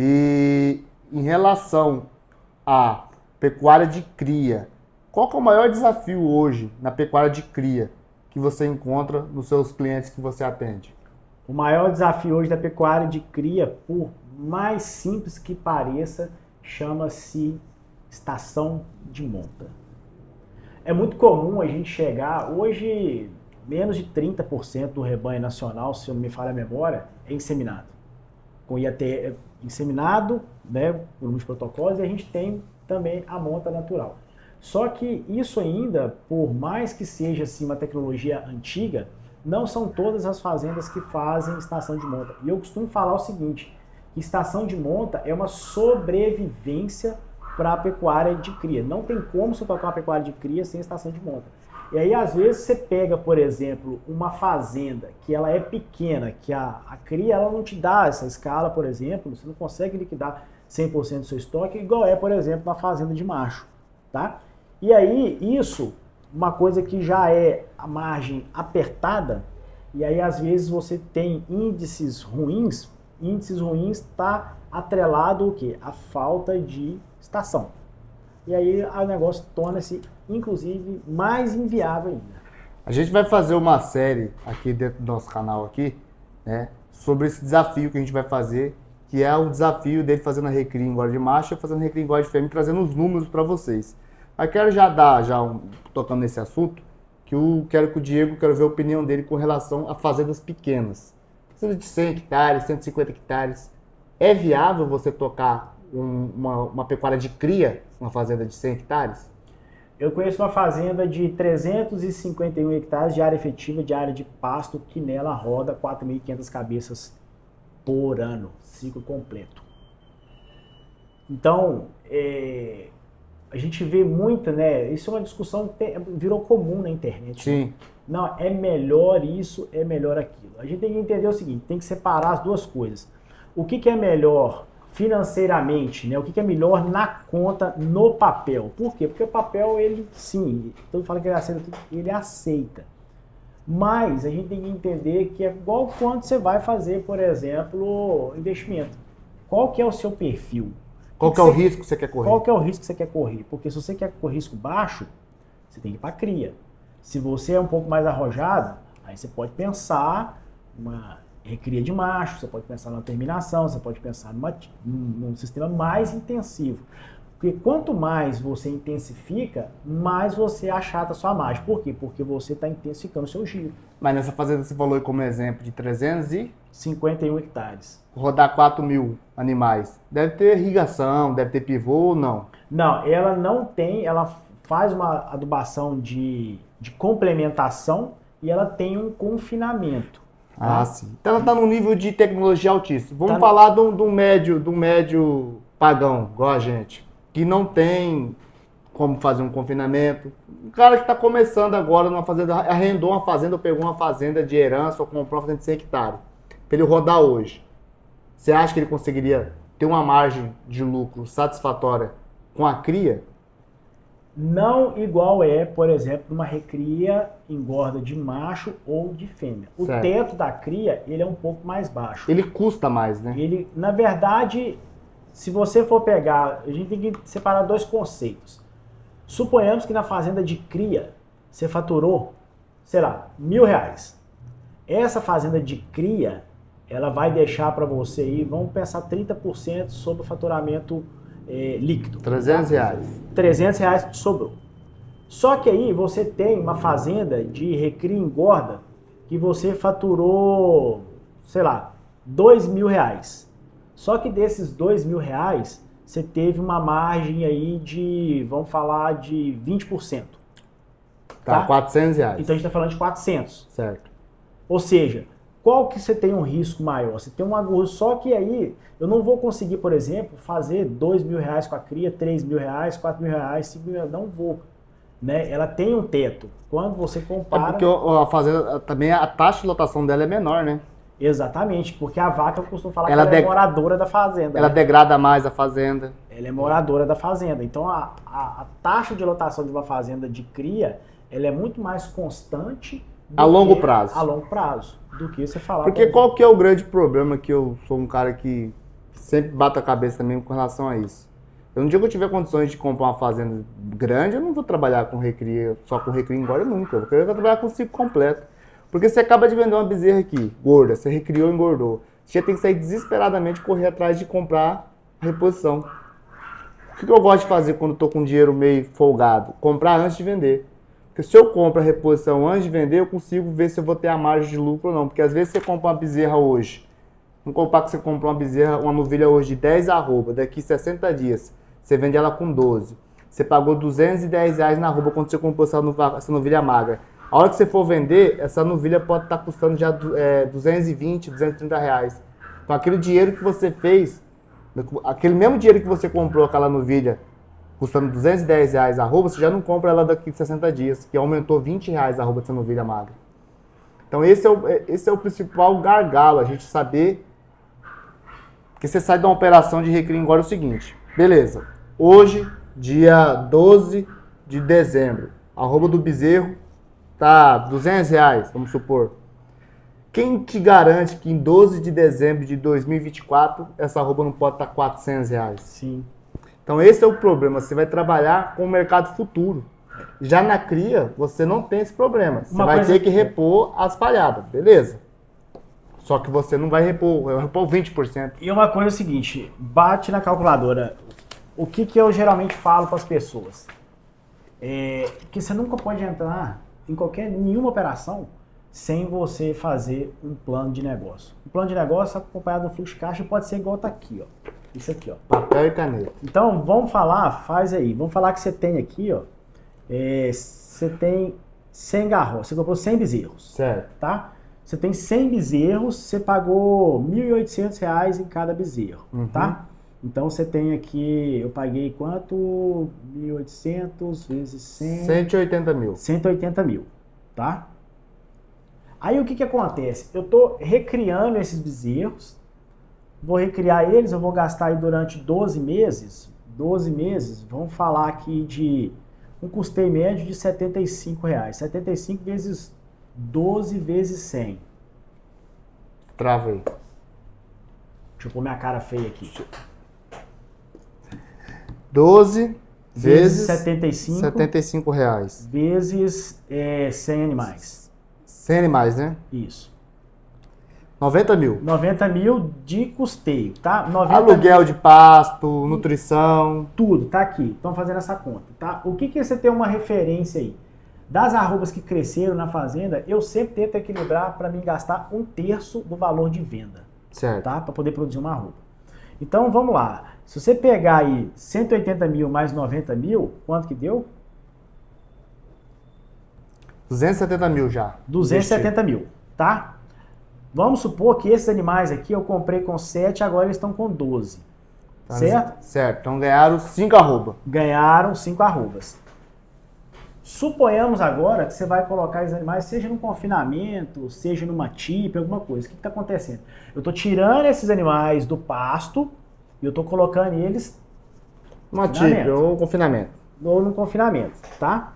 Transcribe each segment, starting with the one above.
E em relação à pecuária de cria, qual que é o maior desafio hoje na pecuária de cria que você encontra nos seus clientes que você atende? O maior desafio hoje da pecuária de cria, por mais simples que pareça, chama-se estação de monta. É muito comum a gente chegar, hoje menos de 30% do rebanho nacional, se eu não me falha a memória, é inseminado. Com IAT inseminado, né, por muitos protocolos, e a gente tem também a monta natural. Só que isso ainda, por mais que seja assim, uma tecnologia antiga, não são todas as fazendas que fazem estação de monta. E eu costumo falar o seguinte, que estação de monta é uma sobrevivência para a pecuária de cria. Não tem como você tocar uma pecuária de cria sem estação de monta. E aí, às vezes, você pega, por exemplo, uma fazenda que ela é pequena, que a cria ela não te dá essa escala, por exemplo, você não consegue liquidar 100% do seu estoque, igual é, por exemplo, na fazenda de macho, tá? E aí, isso, uma coisa que já é a margem apertada, e aí, às vezes, você tem índices ruins está atrelado o quê? A falta de estação. E aí o negócio torna-se, inclusive, mais inviável ainda. A gente vai fazer uma série aqui dentro do nosso canal aqui, né, sobre esse desafio que a gente vai fazer, que é o desafio dele fazendo a recria em engorda de macho e fazendo a recria em engorda de fêmea, trazendo os números para vocês. Mas quero já dar, tocando nesse assunto, quero que o Diego, quero ver a opinião dele com relação a fazendas pequenas. Fazenda de 100 hectares, 150 hectares. É viável você tocar uma pecuária de cria, uma fazenda de 100 hectares? Eu conheço uma fazenda de 351 hectares de área efetiva, de área de pasto, que nela roda 4.500 cabeças por ano, ciclo completo. Então, a gente vê muito, né? Isso é uma discussão que virou comum na internet. Sim. Né? Não, é melhor isso, é melhor aquilo. A gente tem que entender o seguinte, tem que separar as duas coisas. O que é melhor financeiramente, né? O que é melhor na conta, no papel. Por quê? Porque o papel, ele, sim, todo mundo fala que ele aceita tudo, ele aceita. Mas a gente tem que entender que é igual quando você vai fazer, por exemplo, investimento. Qual que é o seu perfil? Qual que é o risco que você quer correr? Qual que é o risco que você quer correr? Porque se você quer correr risco baixo, você tem que ir para a cria. Se você é um pouco mais arrojado, aí você pode pensar uma recria de macho, você pode pensar numa terminação, você pode pensar num sistema mais intensivo. Porque quanto mais você intensifica, mais você achata a sua margem. Por quê? Porque você está intensificando o seu giro. Mas nessa fazenda você falou como exemplo de 351 hectares. Rodar 4.000 animais. Deve ter irrigação, deve ter pivô ou não? Não, ela não tem, ela faz uma adubação de complementação e ela tem um confinamento. Ah, sim. Então ela está num nível de tecnologia altíssimo. Vamos falar de um médio pagão, igual a gente, que não tem como fazer um confinamento. Um cara que está começando agora numa fazenda, arrendou uma fazenda ou pegou uma fazenda de herança ou comprou uma fazenda de 100 hectares, para ele rodar hoje. Você acha que ele conseguiria ter uma margem de lucro satisfatória com a cria? Não igual é, por exemplo, uma recria engorda de macho ou de fêmea. O certo. Teto da cria, ele é um pouco mais baixo. Ele custa mais, né? Ele, na verdade, se você for pegar, a gente tem que separar dois conceitos. Suponhamos que na fazenda de cria, você faturou, sei lá, R$1.000. Essa fazenda de cria, ela vai deixar para você aí, vamos pensar 30% sobre o faturamento líquido. R$300. R$300 sobrou. Só que aí você tem uma fazenda de recria e engorda que você faturou, sei lá, R$2.000. Só que desses R$2.000, você teve uma margem aí de, vamos falar, de 20%. Tá, R$400. Então a gente está falando de 400. Certo. Ou seja, qual que você tem um risco maior? Você tem um agosto, só que aí eu não vou conseguir, por exemplo, fazer R$2.000 com a cria, R$3.000, R$4.000, R$5.000, não vou. Né? Ela tem um teto. Quando você compara... É porque a fazenda, também a taxa de lotação dela é menor, né? Exatamente, porque a vaca, eu costumo falar ela que ela é moradora da fazenda. Ela né? degrada mais a fazenda. Ela é moradora da fazenda. Então a taxa de lotação de uma fazenda de cria, ela é muito mais constante a longo prazo. A longo prazo, do que você falar. Porque qual que é o grande problema que eu sou um cara que sempre bato a cabeça também com relação a isso. No dia que eu tiver condições de comprar uma fazenda grande, eu não vou trabalhar com recria, só com recria engorda nunca. Eu vou querer trabalhar com o ciclo completo. Porque você acaba de vender uma bezerra aqui, gorda, você recriou e engordou. Você já tem que sair desesperadamente e correr atrás de comprar a reposição. O que eu gosto de fazer quando estou com dinheiro meio folgado? Comprar antes de vender. Porque se eu compro a reposição antes de vender, eu consigo ver se eu vou ter a margem de lucro ou não. Porque às vezes você compra uma bezerra hoje. Vamos comprar que você comprou uma bezerra, uma novilha hoje de 10 arroba, daqui 60 dias. Você vende ela com 12. Você pagou R$210 na arroba quando você comprou essa novilha magra. A hora que você for vender, essa novilha pode estar custando já 220, R$230. Então aquele dinheiro que você fez, aquele mesmo dinheiro que você comprou aquela novilha custando R$210 a arroba, você já não compra ela daqui 60 dias, que aumentou R$20 a arroba dessa novilha magra. Então esse é o principal gargalo, a gente saber que você sai de uma operação de recria agora é o seguinte, beleza, hoje, dia 12 de dezembro, a arroba do bezerro tá R$200, vamos supor. Quem te garante que em 12 de dezembro de 2024 essa arroba não pode estar R$400? Sim. Então esse é o problema, você vai trabalhar com o mercado futuro. Já na cria, você não tem esse problema. Você vai ter que repor as falhadas, beleza? Só que você não vai repor 20%. E uma coisa é o seguinte, bate na calculadora. O que eu geralmente falo para as pessoas? Que você nunca pode entrar em nenhuma operação sem você fazer um plano de negócio. Um plano de negócio acompanhado do fluxo de caixa pode ser igual tá aqui, ó. Isso aqui, ó. Papel e caneta. Então, vamos falar, faz aí. Vamos falar que você tem aqui, ó. Você tem 100 garrotes, você comprou 100 bezerros. Certo. Tá? Você tem 100 bezerros, você pagou R$1.800 em cada bezerro, tá? Então você tem aqui, eu paguei quanto? 1.800 vezes 100... 180 mil. 180 mil, tá? Aí o que acontece? Eu tô recriando esses bezerros, vou recriar eles, eu vou gastar aí durante 12 meses. 12 meses, vamos falar aqui de um custeio médio de R$75. 75 vezes 12 vezes 100. Trava aí. Deixa eu pôr minha cara feia aqui. 12 vezes 75 reais. Vezes 100 animais. 100 animais, né? Isso. 90 mil. 90 mil de custeio, tá? 90 aluguel de pasto, nutrição. Tudo, tá aqui. Estão fazendo essa conta, tá? O que você tem uma referência aí? Das arrobas que cresceram na fazenda, eu sempre tento equilibrar para mim gastar 1/3 do valor de venda. Certo. Tá? Para poder produzir uma arroba. Então, vamos lá. Se você pegar aí 180 mil mais 90 mil, quanto que deu? 270 mil já. 270 mil, tá? Vamos supor que esses animais aqui eu comprei com 7, agora eles estão com 12. Tá, certo? Certo. Então ganharam 5 arrobas. Ganharam 5 arrobas. Suponhamos agora que você vai colocar esses animais, seja no confinamento, seja numa TIP, alguma coisa. O que está acontecendo? Eu estou tirando esses animais do pasto e eu estou colocando eles numa TIP ou confinamento. Ou no confinamento, tá?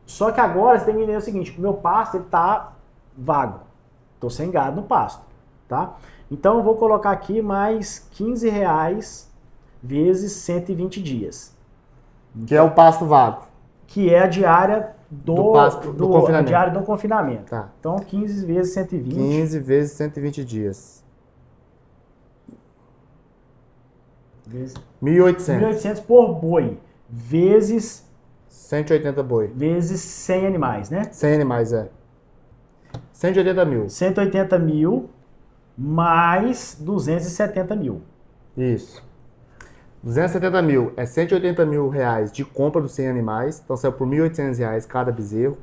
Só que agora você tem que entender o seguinte, o meu pasto está vago. Estou sem gado no pasto, tá? Então eu vou colocar aqui mais R$15 vezes 120 dias. Que é o pasto vago. Que é a diária do confinamento. A diária do confinamento. Tá. Então 15 vezes 120. 15 vezes 120 dias. 1.800 por boi. Vezes 180 boi. Vezes 100 animais, né? 100 animais, é. 180 mil. 180 mil mais 270 mil. Isso. 270 mil é 180 mil reais de compra dos 100 animais, então saiu por R$1.800 cada bezerro.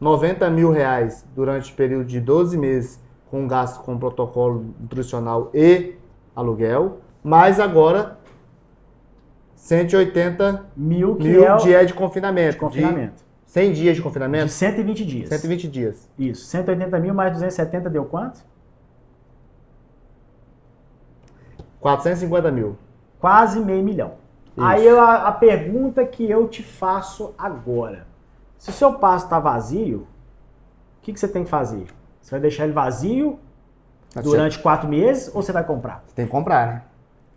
90 mil reais durante o período de 12 meses com gasto com protocolo nutricional e aluguel, mais agora 180 mil dias de confinamento. De confinamento. 100 dias de confinamento? De 120 dias. 120 dias. Isso. 180 mil mais 270 deu quanto? 450 mil. Quase R$500 mil. Isso. Aí a pergunta que eu te faço agora. Se o seu pasto está vazio, o que você tem que fazer? Você vai deixar ele vazio durante 4 meses ou você vai comprar? Você tem que comprar, né?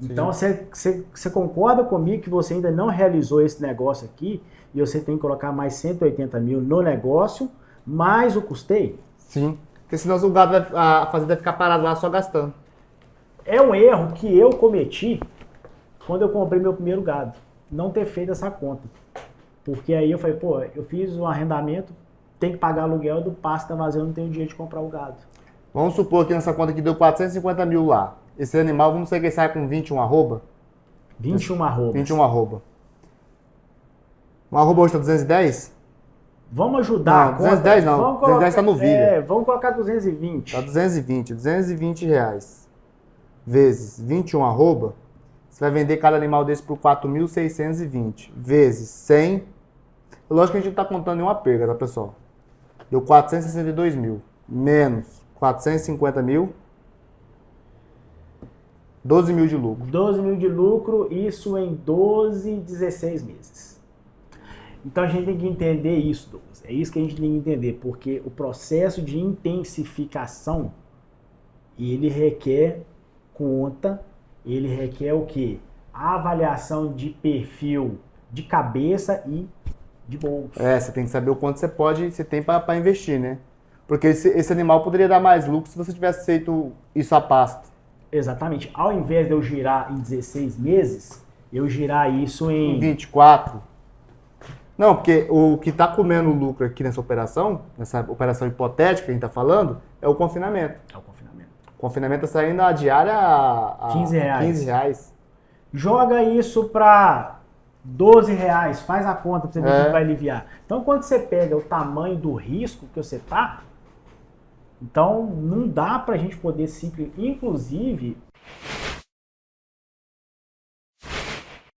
Então você concorda comigo que você ainda não realizou esse negócio aqui e você tem que colocar mais 180 mil no negócio, mais o custeio? Sim. Porque senão o gado a fazenda vai ficar parado lá só gastando. É um erro que eu cometi quando eu comprei meu primeiro gado. Não ter feito essa conta. Porque aí eu falei, pô, eu fiz um arrendamento, tem que pagar aluguel do pasto da vazio, eu não tenho dinheiro de comprar o gado. Vamos supor que nessa conta aqui deu 450 mil lá. Esse animal, vamos dizer que ele sai com 21 arroba? 21 arrobas. 21 arroba. Um arroba hoje tá 210? Vamos ajudar. Não, 210 não. Vamos 210 tá no vídeo. Vamos colocar 220. Tá 220 reais. Vezes 21 arroba, você vai vender cada animal desse por 4.620. Vezes 100. Lógico que a gente não tá contando nenhuma perda, tá, pessoal? Deu 462 mil. Menos 450 mil. 12 mil de lucro. 12 mil de lucro, isso em 12, 16 meses. Então a gente tem que entender isso, Douglas. É isso que a gente tem que entender, porque o processo de intensificação, ele requer conta, ele requer o quê? A avaliação de perfil de cabeça e de bolso. Você tem que saber o quanto você tem para investir, né? Porque esse animal poderia dar mais lucro se você tivesse feito isso a pasto. Exatamente. Ao invés de eu girar em 16 meses, eu girar isso em 24. Não, porque o que está comendo lucro aqui nessa operação hipotética que a gente está falando, é o confinamento. É o confinamento. O confinamento está saindo a diária a 15 reais. 15 reais. Joga isso para 12 reais, faz a conta para você ver o que vai aliviar. Então, quando você pega o tamanho do risco que você tá, então não dá para a gente poder inclusive